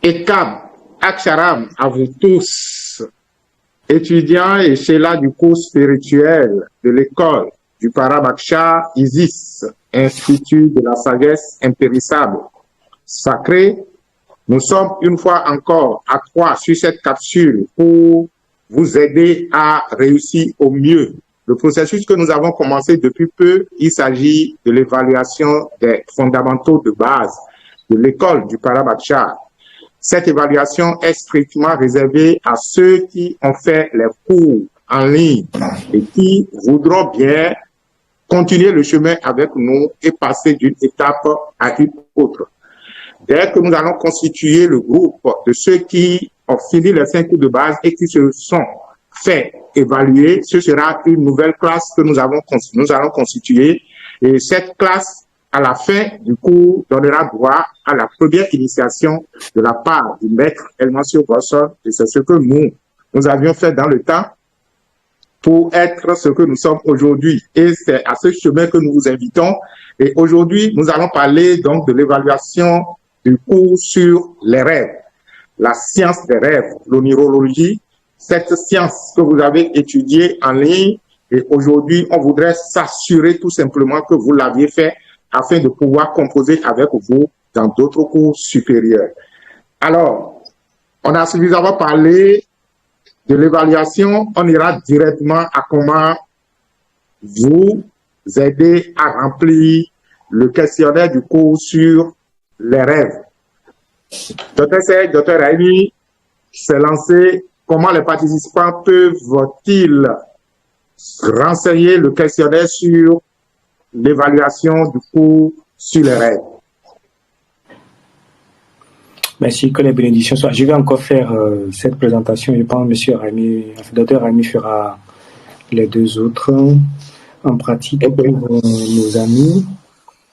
Ekab, Aksharam, à vous tous, étudiants et chélas du cours spirituel de l'école du Parabaksha Isis, Institut de la sagesse impérissable, sacrée. Nous sommes une fois encore à trois sur cette capsule pour vous aider à réussir au mieux. Le processus que nous avons commencé depuis peu, il s'agit de l'évaluation des fondamentaux de base de l'école du Parabaksha. Cette évaluation est strictement réservée à ceux qui ont fait les cours en ligne et qui voudront bien continuer le chemin avec nous et passer d'une étape à une autre. Dès que nous allons constituer le groupe de ceux qui ont fini les 5 cours de base et qui se sont fait évaluer, ce sera une nouvelle classe que nous allons constituer. Et cette classe, à la fin du cours, donnera droit à la première initiation de la part du maître Elmansio Bosson. Et c'est ce que nous avions fait dans le temps pour être ce que nous sommes aujourd'hui. Et c'est à ce chemin que nous vous invitons. Et aujourd'hui, nous allons parler donc de l'évaluation du cours sur les rêves, la science des rêves, l'onirologie, cette science que vous avez étudiée en ligne. Et aujourd'hui, on voudrait s'assurer tout simplement que vous l'aviez fait afin de pouvoir composer avec vous dans d'autres cours supérieurs. Alors, on a suffisamment parlé de l'évaluation. On ira directement à comment vous aider à remplir le questionnaire du cours sur les rêves. Dr Raimi s'est lancé. Comment les participants peuvent-ils renseigner le questionnaire sur l'évaluation du cours sur les rêves? Merci, que les bénédictions soient. Je vais encore faire cette présentation. Je pense que Dr Raimi fera les deux autres en pratique pour nos amis.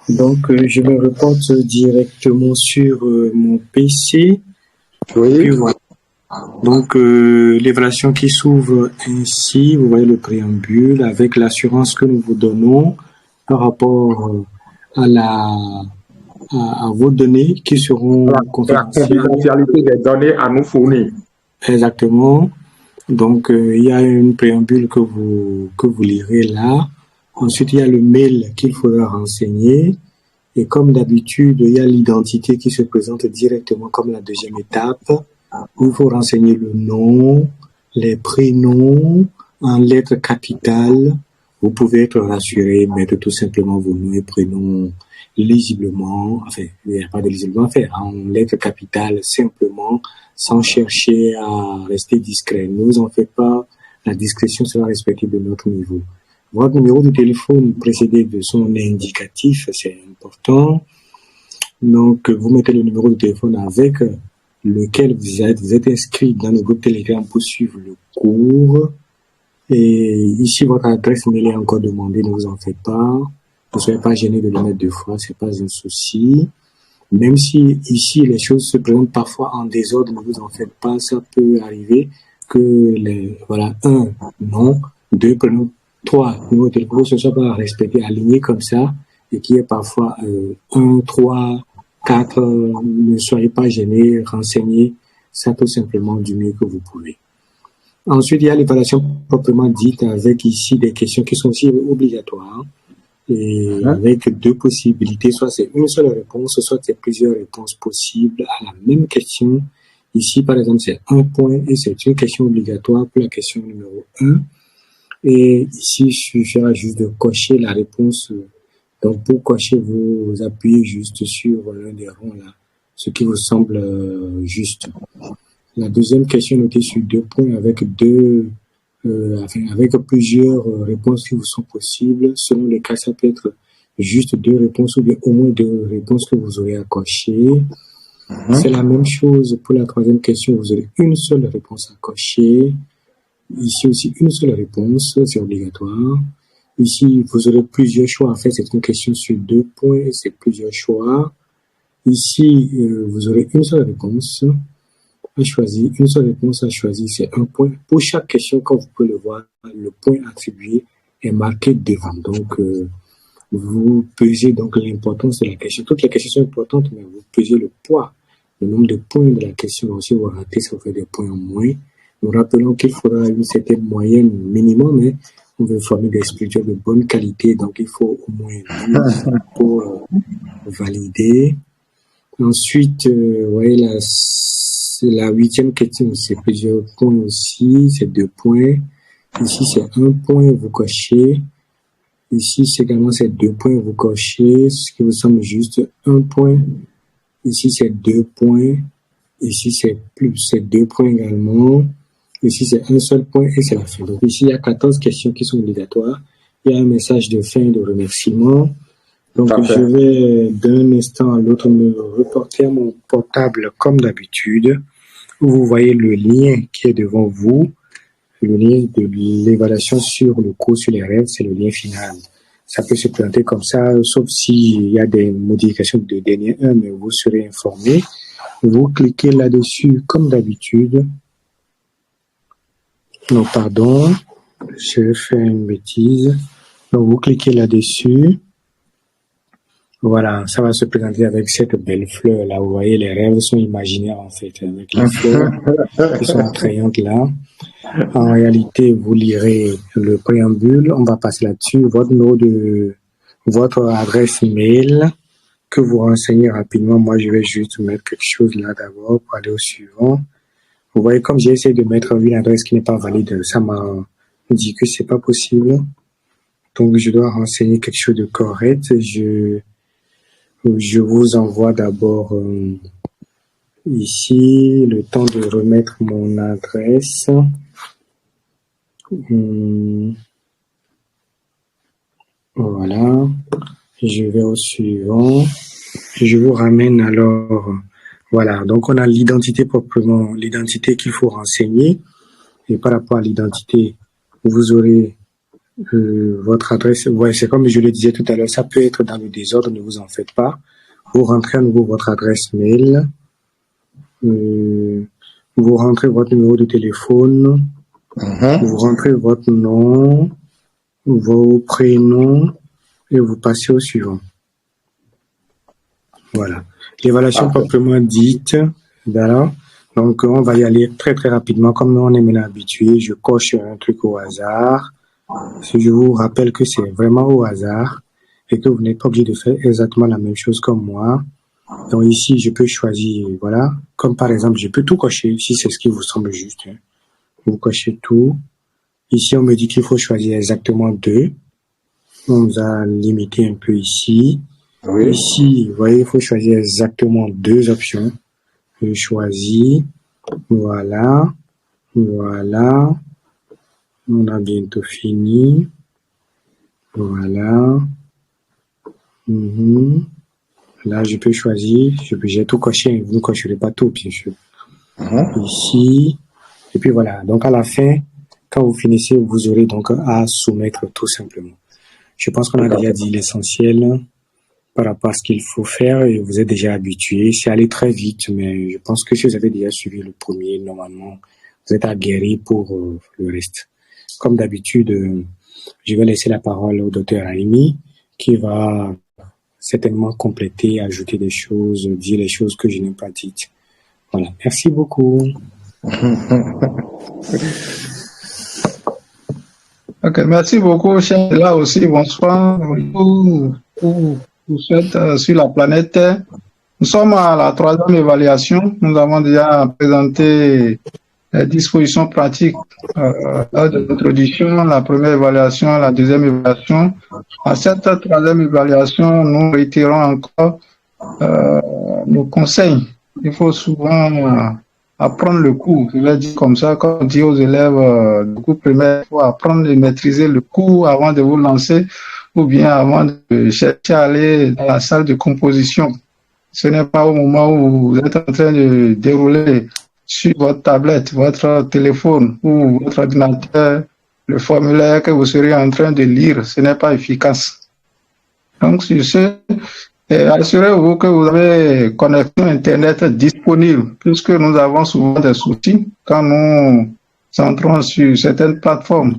Donc, je me reporte directement sur mon PC. Oui. Puis voilà. Donc, l'évaluation qui s'ouvre ainsi, vous voyez le préambule avec l'assurance que nous vous donnons par rapport à vos données qui seront la confidentialité des données à nous fournir. Exactement. Donc, il y a une préambule que vous lirez là. Ensuite, il y a le mail qu'il faudra renseigner. Et comme d'habitude, il y a l'identité qui se présente directement comme la deuxième étape. Il faut renseigner le nom, les prénoms en lettres capitales. Vous pouvez être rassuré, mettre tout simplement vos noms et prénoms lisiblement, enfin, il n'y a pas de lisiblement fait, en lettres capitales simplement, sans chercher à rester discret. Ne vous en faites pas, la discrétion sera respectée de notre niveau. Votre numéro de téléphone précédé de son indicatif, c'est important. Donc, vous mettez le numéro de téléphone avec lequel vous êtes inscrit dans le groupe Telegram pour suivre le cours. Et ici, votre adresse mail est encore demandée, ne vous en faites pas. Ne soyez pas gêné de le mettre deux fois, c'est pas un souci. Même si ici, les choses se présentent parfois en désordre, ne vous en faites pas, ça peut arriver que un, non, deux, prénom, trois, numéro de téléphone, ce soit pas respecté, aligné comme ça, et qu'il y ait parfois 1, 3, 4, ne soyez pas gênés, renseignez ça tout simplement du mieux que vous pouvez. Ensuite, il y a l'évaluation proprement dite avec ici des questions qui sont aussi obligatoires et avec deux possibilités, soit c'est une seule réponse, soit c'est plusieurs réponses possibles à la même question. Ici, par exemple, c'est un point et c'est une question obligatoire pour la question numéro 1. Et ici, il suffira juste de cocher la réponse. Donc, pour cocher, vous appuyez juste sur l'un des ronds là, ce qui vous semble juste. La deuxième question notée sur 2 points avec avec plusieurs réponses qui vous sont possibles. Selon les cas, ça peut être juste 2 réponses ou bien au moins 2 réponses que vous aurez à cocher. C'est la même chose pour la troisième question. Vous aurez une seule réponse à cocher. Ici aussi, une seule réponse, c'est obligatoire. Ici, vous aurez plusieurs choix. En fait, c'est une question sur 2 points, c'est plusieurs choix. Ici, vous aurez une seule réponse à choisir. Une seule réponse à choisir, c'est un point. Pour chaque question, comme vous pouvez le voir, le point attribué est marqué devant. Donc, vous pesez donc l'importance de la question. Toutes les questions sont importantes, mais vous pesez le poids le nombre de points de la question. Donc, si vous ratez, ça vous fait des points en moins. Nous rappelons qu'il faudra une certaine moyenne minimum, mais on veut former des structures de bonne qualité, donc il faut au moins 12 pour valider. Ensuite, vous voyez, la 8e question, c'est plusieurs points aussi, c'est 2 points. Ici, c'est 1 point, vous cochez. Ici, c'est également c'est 2 points, vous cochez, ce qui vous semble juste 1 point. Ici, c'est 2 points. Ici, c'est 2 points également. Ici, c'est un seul point et c'est la fin. Donc, ici, il y a 14 questions qui sont obligatoires. Il y a un message de fin de remerciement. Donc, je vais d'un instant à l'autre me reporter à mon portable comme d'habitude. Vous voyez le lien qui est devant vous. Le lien de l'évaluation sur le cours sur les rêves, c'est le lien final. Ça peut se présenter comme ça, sauf s'il y a des modifications de dernière heure, mais vous serez informé. Vous cliquez là-dessus comme d'habitude. Non, pardon, je fais une bêtise. Donc, vous cliquez là-dessus. Voilà, ça va se présenter avec cette belle fleur là. Vous voyez, les rêves sont imaginaires en fait, avec les fleurs qui sont attrayantes là. En réalité, vous lirez le préambule. On va passer là-dessus. Votre adresse mail que vous renseignez rapidement. Moi, je vais juste mettre quelque chose là d'abord pour aller au suivant. Vous voyez, comme j'ai essayé de mettre une adresse qui n'est pas valide, ça m'a dit que c'est pas possible. Donc, je dois renseigner quelque chose de correct. Je vous envoie d'abord ici le temps de remettre mon adresse. Voilà. Je vais au suivant. Je vous ramène alors. Voilà. Donc, on a l'identité proprement, l'identité qu'il faut renseigner. Et par rapport à l'identité, vous aurez votre adresse. Ouais, c'est comme je le disais tout à l'heure, ça peut être dans le désordre, ne vous en faites pas. Vous rentrez à nouveau votre adresse mail. Vous rentrez votre numéro de téléphone. Vous rentrez votre nom, vos prénoms et vous passez au suivant. Voilà. L'évaluation proprement dite. Voilà. Donc, on va y aller très très rapidement. Comme on est maintenant habitué, je coche un truc au hasard. Je vous rappelle que c'est vraiment au hasard et que vous n'êtes pas obligé de faire exactement la même chose comme moi. Donc ici, je peux choisir, voilà. Comme par exemple, je peux tout cocher si c'est ce qui vous semble juste. Hein. Vous cochez tout. Ici, on me dit qu'il faut choisir exactement 2. On nous a limité un peu ici. Oui. Ici, vous voyez, il faut choisir exactement 2 options. Je choisis. Voilà. Voilà. On a bientôt fini. Voilà. Là, je peux choisir. J'ai tout coché. Vous ne cocherez pas tout, bien sûr. Ici. Et puis voilà. Donc, à la fin, quand vous finissez, vous aurez donc à soumettre tout simplement. Je pense qu'on a déjà dit l'essentiel par rapport à ce qu'il faut faire et vous êtes déjà habitué. C'est allé très vite, mais je pense que si vous avez déjà suivi le premier, normalement, vous êtes aguerri pour le reste. Comme d'habitude, je vais laisser la parole au docteur Raimi qui va certainement compléter, ajouter des choses, dire les choses que je n'ai pas dites. Voilà. Merci beaucoup. Ok, merci beaucoup, cher. Là aussi, bonsoir. Vous souhaite sur la planète Terre. Nous sommes à la 3e évaluation. Nous avons déjà présenté les dispositions pratiques lors de l'introduction, la première évaluation, la deuxième évaluation. À cette 3e évaluation, nous réitérons encore nos conseils. Il faut souvent apprendre le cours. Je vais dire comme ça, quand on dit aux élèves du cours primaire, il faut apprendre et maîtriser le cours avant de vous lancer ou bien avant de chercher à aller dans la salle de composition. Ce n'est pas au moment où vous êtes en train de dérouler sur votre tablette, votre téléphone ou votre ordinateur le formulaire que vous serez en train de lire. Ce n'est pas efficace. Donc, sur ce, assurez-vous que vous avez connexion Internet disponible, puisque nous avons souvent des soucis quand nous entrons sur certaines plateformes.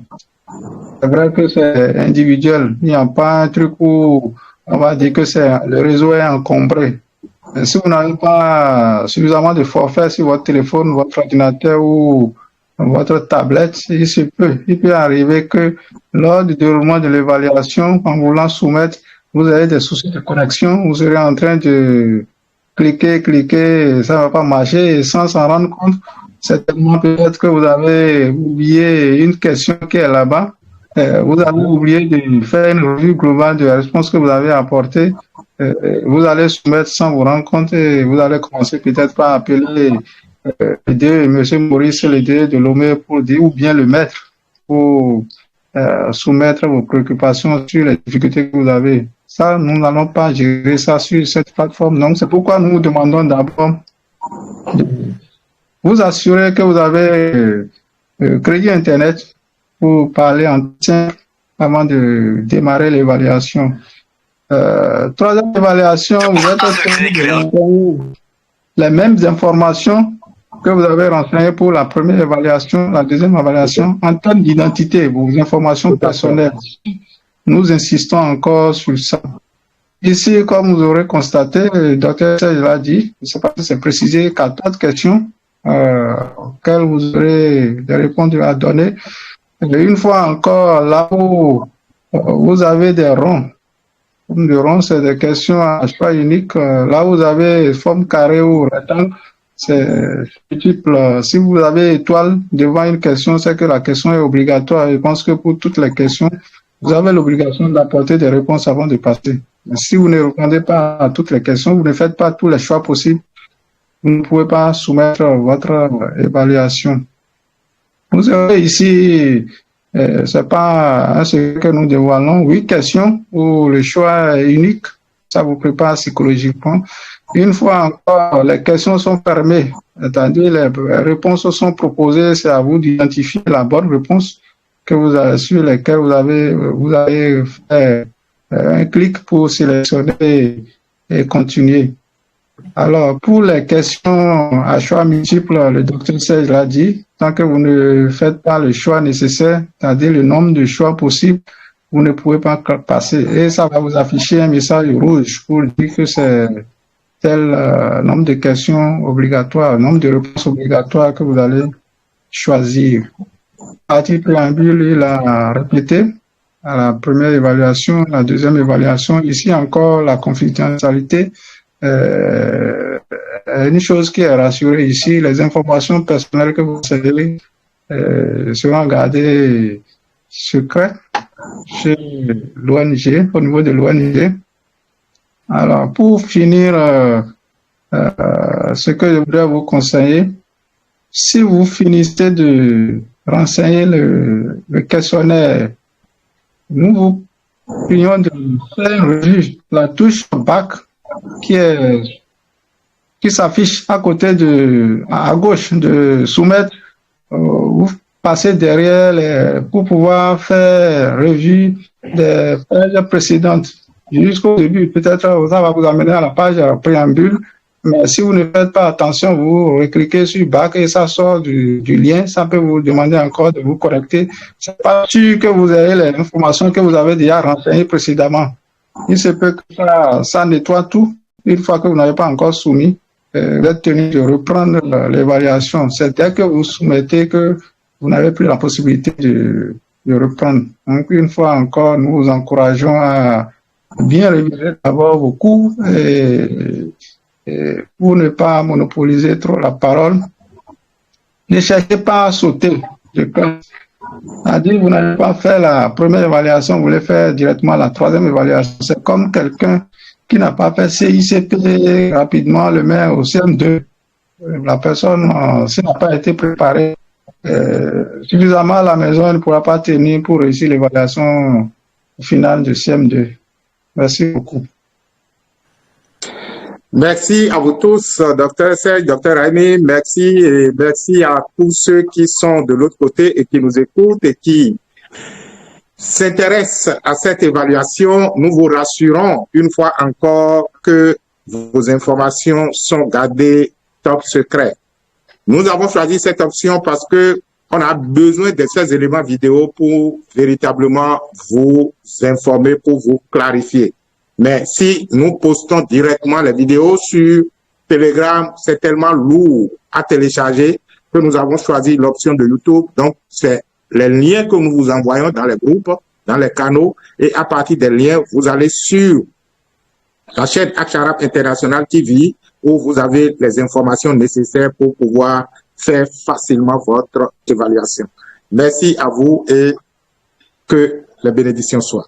C'est vrai que c'est individuel. Il n'y a pas un truc où on va dire que le réseau est encombré. Si vous n'avez pas suffisamment de forfaits sur votre téléphone, votre ordinateur ou votre tablette, il peut arriver que lors du déroulement de l'évaluation, en voulant soumettre, vous avez des soucis de connexion, vous serez en train de cliquer, ça ne va pas marcher et sans s'en rendre compte, certainement peut-être que vous avez oublié une question qui est là-bas. Vous avez oublié de faire une revue globale de la réponse que vous avez apportée. Vous allez soumettre sans vous rendre compte et vous allez commencer peut-être par appeler M. Maurice, le DG de Lomé pour dire, ou bien le maître, pour soumettre vos préoccupations sur les difficultés que vous avez. Ça, nous n'allons pas gérer ça sur cette plateforme. Donc, c'est pourquoi nous vous demandons d'abord de vous assurer que vous avez crédit Internet pour parler en temps avant de démarrer l'évaluation. Troisième évaluation, vous êtes les mêmes informations que vous avez renseignées pour la première évaluation, la deuxième évaluation, en termes d'identité, vos informations personnelles. Nous insistons encore sur ça. Ici, comme vous aurez constaté, le docteur Serge l'a dit, je ne sais pas si c'est précisé, 14 questions auxquelles vous aurez des réponses à donner. Et une fois encore, là où vous avez des ronds, de ronds, c'est des questions à choix unique. Là où vous avez forme carrée ou rectangle, c'est multiple. Si vous avez étoile devant une question, c'est que la question est obligatoire. Je pense que pour toutes les questions, vous avez l'obligation d'apporter des réponses avant de passer. Si vous ne répondez pas à toutes les questions, vous ne faites pas tous les choix possibles, vous ne pouvez pas soumettre votre évaluation. Vous avez ici, c'est pas ce que nous dévoilons, 8 questions où le choix est unique, ça vous prépare psychologiquement. Une fois encore, les questions sont fermées, c'est-à-dire les réponses sont proposées, c'est à vous d'identifier la bonne réponse que vous avez, sur lesquelles vous avez fait un clic pour sélectionner et continuer. Alors, pour les questions à choix multiples, le docteur Serge l'a dit, tant que vous ne faites pas le choix nécessaire, c'est-à-dire le nombre de choix possibles, vous ne pouvez pas passer. Et ça va vous afficher un message rouge pour dire que c'est tel nombre de questions obligatoires, nombre de réponses obligatoires que vous allez choisir. Partie préambule, il a répété à la première évaluation, la deuxième évaluation. Ici encore, la confidentialité. Une chose qui est rassurée ici, les informations personnelles que vous savez seront gardées secrètes chez l'ONG, au niveau de l'ONG. Alors, pour finir, ce que je voudrais vous conseiller, si vous finissez de renseigner le questionnaire, nous vous prions de faire une revue, la touche back qui s'affiche à côté à gauche de soumettre, vous passez derrière pour pouvoir faire revue des pages précédentes jusqu'au début. Peut-être ça va vous amener à la page préambule, mais si vous ne faites pas attention, vous recliquez sur back et ça sort du lien, ça peut vous demander encore de vous connecter. C'est pas sûr que vous ayez les informations que vous avez déjà renseignées précédemment. Il se peut que ça nettoie tout. Une fois que vous n'avez pas encore soumis, vous êtes tenu de reprendre l'évaluation. C'est dès que vous soumettez que vous n'avez plus la possibilité de reprendre. Donc, une fois encore, nous vous encourageons à bien réviser d'abord vos cours et pour ne pas monopoliser trop la parole. Ne cherchez pas à sauter de classe. C'est-à-dire, vous n'avez pas fait la première évaluation, vous voulez faire directement la troisième évaluation. C'est comme quelqu'un qui n'a pas fait CICP rapidement, le met au CM2. La personne, s'il n'a pas été préparée suffisamment à la maison, elle ne pourra pas tenir pour réussir l'évaluation finale de CM2. Merci beaucoup. Merci à vous tous, docteur Serge, docteur Raimi, merci et merci à tous ceux qui sont de l'autre côté et qui nous écoutent et qui s'intéressent à cette évaluation. Nous vous rassurons une fois encore que vos informations sont gardées top secret. Nous avons choisi cette option parce que on a besoin de ces éléments vidéo pour véritablement vous informer, pour vous clarifier. Mais si nous postons directement les vidéos sur Telegram, c'est tellement lourd à télécharger que nous avons choisi l'option de YouTube. Donc, c'est les liens que nous vous envoyons dans les groupes, dans les canaux, et à partir des liens, vous allez sur la chaîne Aksharab International TV, où vous avez les informations nécessaires pour pouvoir faire facilement votre évaluation. Merci à vous et que les bénédictions soient.